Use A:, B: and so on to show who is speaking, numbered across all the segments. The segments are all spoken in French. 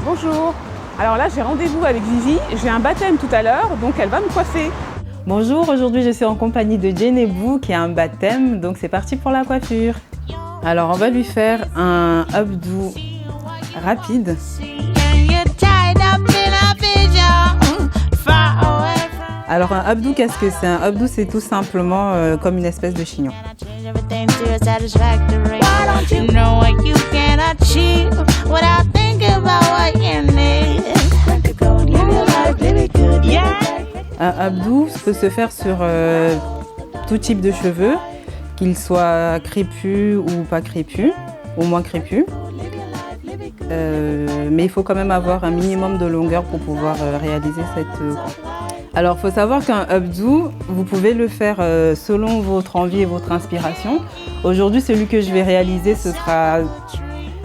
A: Bonjour. Alors là, j'ai rendez-vous avec Vivi. J'ai un baptême tout à l'heure, donc elle va me coiffer.
B: Bonjour, aujourd'hui je suis en compagnie de Jenebou qui a un baptême, donc c'est parti pour la coiffure. Alors on va lui faire un updo rapide. Alors un updo, qu'est-ce que c'est? Un updo, c'est tout simplement comme une espèce de chignon. Un updo peut se faire sur tout type de cheveux, qu'ils soient crépus ou pas crépus, ou moins crépus. Mais il faut quand même avoir un minimum de longueur pour pouvoir réaliser cette... Alors, il faut savoir qu'un updo, vous pouvez le faire selon votre envie et votre inspiration. Aujourd'hui, celui que je vais réaliser, ce sera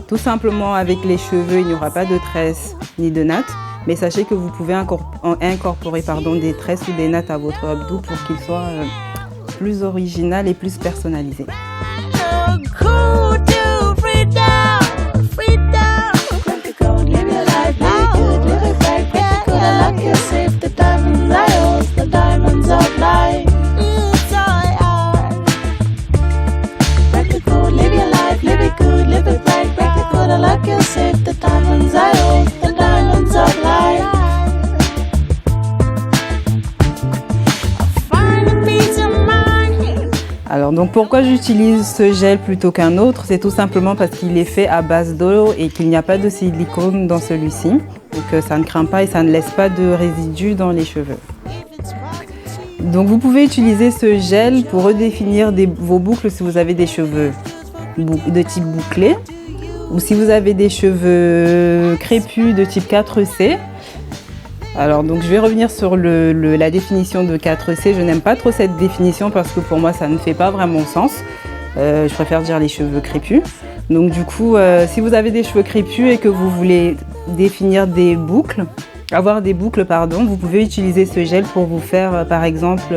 B: tout simplement avec les cheveux. Il n'y aura pas de tresses ni de nattes. Mais sachez que vous pouvez incorporer des tresses ou des nattes à votre updo pour qu'il soit plus original et plus personnalisé. Alors donc pourquoi j'utilise ce gel plutôt qu'un autre? C'est tout simplement parce qu'il est fait à base d'eau et qu'il n'y a pas de silicone dans celui-ci. Donc ça ne craint pas et ça ne laisse pas de résidus dans les cheveux. Donc vous pouvez utiliser ce gel pour redéfinir vos boucles si vous avez des cheveux de type bouclé ou si vous avez des cheveux crépus de type 4C. Alors donc je vais revenir sur la définition de 4C. Je n'aime pas trop cette définition parce que pour moi ça ne fait pas vraiment sens. Je préfère dire les cheveux crépus. Donc du coup, si vous avez des cheveux crépus et que vous voulez définir avoir des boucles, vous pouvez utiliser ce gel pour vous faire par exemple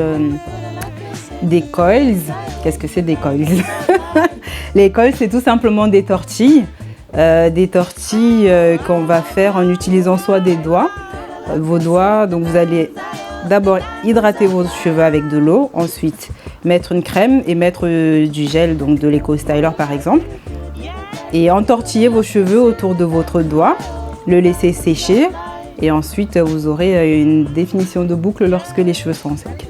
B: des coils. Qu'est-ce que c'est des coils? Les coils, c'est tout simplement des tortilles. Qu'on va faire en utilisant soit vos doigts. Donc vous allez d'abord hydrater vos cheveux avec de l'eau, ensuite mettre une crème et mettre du gel, donc de l'Eco Styler par exemple, et entortiller vos cheveux autour de votre doigt, le laisser sécher et ensuite vous aurez une définition de boucle lorsque les cheveux sont secs.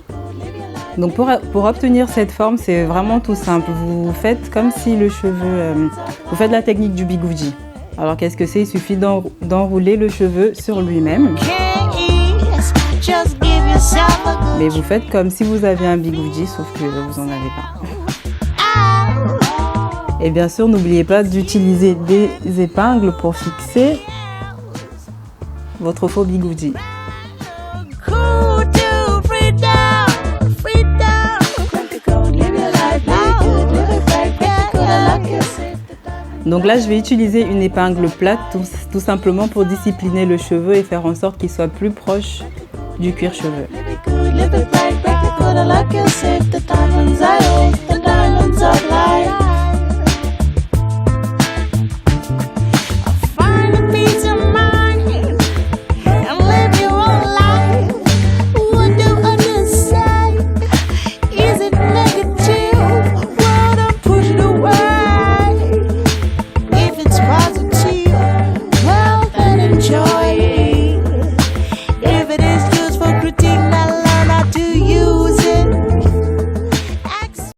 B: Donc pour obtenir cette forme, c'est vraiment tout simple. Vous faites comme si vous faites la technique du bigoudi. Alors qu'est-ce que c'est? Il suffit d'enrouler le cheveu sur lui-même. Mais vous faites comme si vous aviez un bigoudi, sauf que vous n'en avez pas. Et bien sûr, n'oubliez pas d'utiliser des épingles pour fixer votre faux bigoudi. Donc là, je vais utiliser une épingle plate tout simplement pour discipliner le cheveu et faire en sorte qu'il soit plus proche du cuir chevelu.